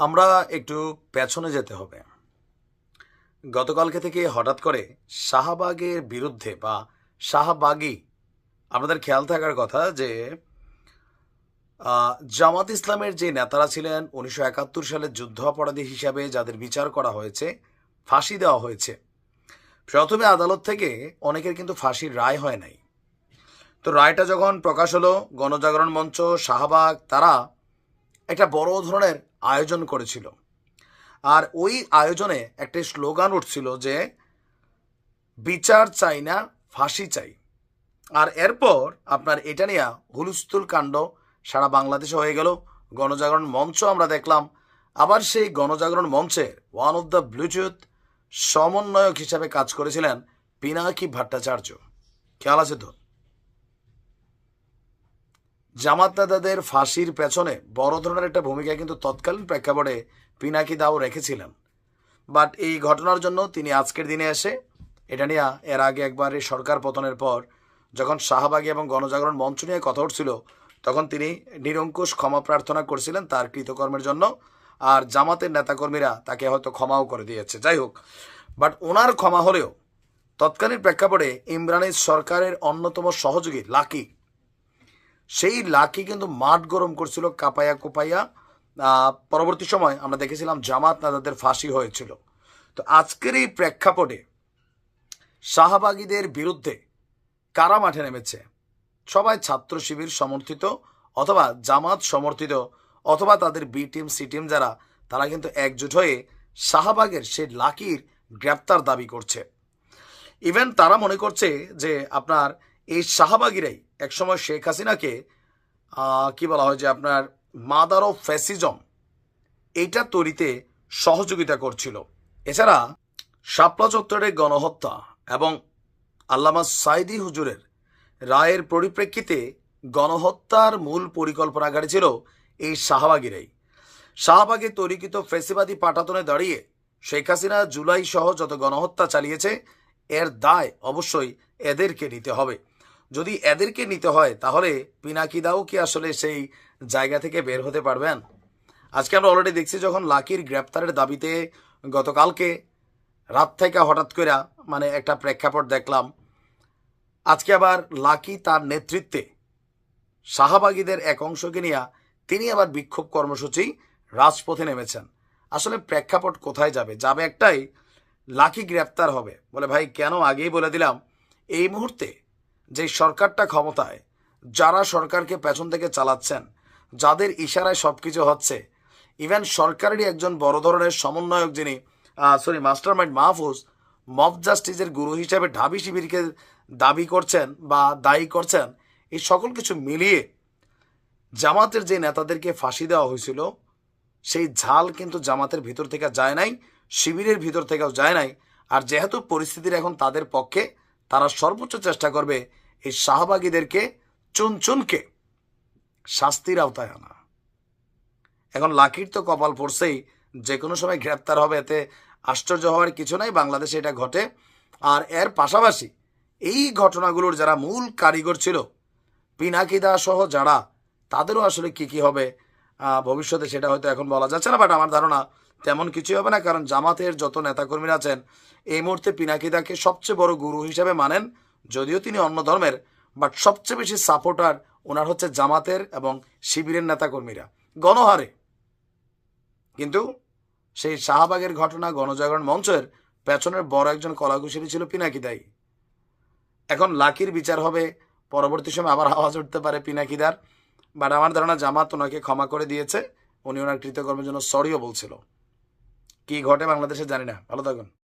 আমরা একটু পেছনে যেতে হবে। গতকালকে থেকে হঠাৎ করে শাহবাগের বিরুদ্ধে বা শাহবাগী, আপনাদের খেয়াল থাকার কথা যে জামাত ইসলামের যে নেতারা ছিলেন 1971 সালে যুদ্ধাপরাধী হিসাবে যাদের বিচার করা হয়েছে, ফাঁসি দেওয়া হয়েছে। প্রথমে আদালত থেকে অনেকের কিন্তু ফাঁসির রায় হয় নাই। তো রায়টা যখন প্রকাশ হলো, গণজাগরণ মঞ্চ, শাহবাগ তারা একটা বড় ধরনের আয়োজন করেছিল। আর ওই আয়োজনে একটা স্লোগান উঠছিল যে বিচার চাই না, ফাঁসি চাই। আর এরপর আপনার এটা নিয়ে হুলস্থুল কাণ্ড সারা বাংলাদেশে হয়ে গেল। গণজাগরণ মঞ্চ আমরা দেখলাম, আবার সেই গণজাগরণ মঞ্চের ওয়ান অফ দ্য ব্লুটুথ সমন্বয়ক হিসাবে কাজ করেছিলেন পিনাকি ভট্টাচার্য। খেয়াল আছে তো? জামাত নেতাদের ফাঁসির পেছনে বড় ধরনের একটা ভূমিকা কিন্তু তৎকালীন প্রেক্ষাপটে পিনাকি দাও রেখেছিলেন। বাট এই ঘটনার জন্য তিনি আজকের দিনে এসে এটা নিয়ে এর আগে একবার এই সরকার পতনের পর যখন শাহবাগী এবং গণজাগরণ মঞ্চ নিয়ে কথা উঠছিল, তখন তিনি নিরঙ্কুশ ক্ষমা প্রার্থনা করছিলেন তার কৃতকর্মের জন্য। আর জামাতের নেতাকর্মীরা তাকে হয়তো ক্ষমাও করে দিয়েছে। যাই হোক, বাট ওনার ক্ষমা হলেও তৎকালীন প্রেক্ষাপটে ইমরানের সরকারের অন্যতম সহযোগী লাকি, সেই লাকি কিন্তু মাঠ গরম করছিল কাপাইয়া কোপাইয়া। পরবর্তী সময় আমরা দেখেছিলাম জামাত নেতাদের ফাঁসি হয়েছিল। তো আজকের এই প্রেক্ষাপটে শাহবাগীদের বিরুদ্ধে কারা মাঠে নেমেছে? সবাই ছাত্র শিবির সমর্থিত অথবা জামাত সমর্থিত অথবা তাদের বি টিম সি টিম যারা, তারা কিন্তু একজোট হয়ে শাহবাগের সেই লাকির গ্রেপ্তার দাবি করছে। ইভেন তারা মনে করছে যে আপনার এই শাহবাগীরাই একসময় শেখ হাসিনাকে কি বলা হয় যে আপনার মাদার অফ ফ্যাসিজম এইটা তৈরিতে সহযোগিতা করছিল। এছাড়া শাপলা চত্বরে গণহত্যা এবং আল্লামা সাইদি হুজুরের রায়ের পরিপ্রেক্ষিতে গণহত্যার মূল পরিকল্পনাকারী ছিল এই শাহবাগীরাই। শাহবাগে তৈরিকৃত ফেসিবাদী পাটাতনে দাঁড়িয়ে শেখ হাসিনা জুলাই সহ যত গণহত্যা চালিয়েছে, এর দায় অবশ্যই এদেরকে নিতে হবে। যদি এদেরকে নিতে হয় তাহলে পিনাকি দাও কি আসলে সেই জায়গা থেকে বের হতে পারবেন? আজকে আমরা অলরেডি দেখছি যখন লাকির গ্রেপ্তারের দাবিতে গতকালকে রাত থেকে হঠাৎ করে মানে একটা প্রেক্ষাপট দেখলাম, আজকে আবার লাকি তার নেতৃত্বে শাহবাগীদের এক অংশকে নিয়ে তিনি আবার বিক্ষোভ কর্মসূচি রাজপথে নেমেছেন। আসলে প্রেক্ষাপট কোথায় যাবে? যাবে একটাই, লাকি গ্রেপ্তার হবে। বলে ভাই কেন? আগেই বলে দিলাম, এই মুহূর্তে যে সরকারটা ক্ষমতায়, যারা সরকারকে পেছন থেকে চালাচ্ছেন, যাদের ইশারায় সব কিছু হচ্ছে, ইভেন সরকারেরই একজন বড় ধরনের সমন্বয়ক যিনি মাস্টার মাইন্ড মাহফুজ, মব জাস্টিসের গুরু হিসেবে ঢাবি শিবিরকে দাবি করছেন বা দায়ী করছেন, এই সকল কিছু মিলিয়ে জামাতের যে নেতাদেরকে ফাঁসি দেওয়া হয়েছিল সেই ঝাল কিন্তু জামাতের ভিতর থেকে যায় নাই, শিবিরের ভিতর থেকেও যায় নাই। আর যেহেতু পরিস্থিতির এখন তাদের পক্ষে, তারা সর্বোচ্চ চেষ্টা করবে এই শাহবাগীদেরকে চুনচুনকে শাস্তির আওতায় আনা। এখন লাকির তো কপাল পড়ছেই, যে কোনো সময় গ্রেপ্তার হবে, এতে আশ্চর্য হওয়ার কিছু নাই। বাংলাদেশে এটা ঘটে। আর এর পাশাপাশি এই ঘটনাগুলোর যারা মূল কারিগর ছিল পিনাকি দা সহ যারা, তাদেরও আসলে কি হবে ভবিষ্যতে সেটা হয়তো এখন বলা যাচ্ছে না। বাট আমার ধারণা তেমন কিছুই হবে না, কারণ জামাতের যত নেতাকর্মীরা আছেন এই মুহূর্তে পিনাকি দাকে সবচেয়ে বড় গুরু হিসেবে মানেন। যদিও তিনি অন্য ধর্মের, বাট সবচেয়ে বেশি সাপোর্টার ওনার হচ্ছে জামাতের এবং শিবিরের নেতাকর্মীরা গণহারে। কিন্তু সেই শাহবাগের ঘটনা, গণজাগরণ মঞ্চের পেছনের বড় একজন কলাকুশলী ছিল পিনাকি দাই। এখন লাকির বিচার হবে, পরবর্তী সময় আবার আওয়াজ উঠতে পারে পিনাকিদার। বাট আমার ধারণা জামাত ওনাকে ক্ষমা করে দিয়েছে, উনি ওনার কৃতকর্মের জন্য সরিও বলছিল। কি ঘটে বাংলাদেশে জানি না। ভালো থাকুন।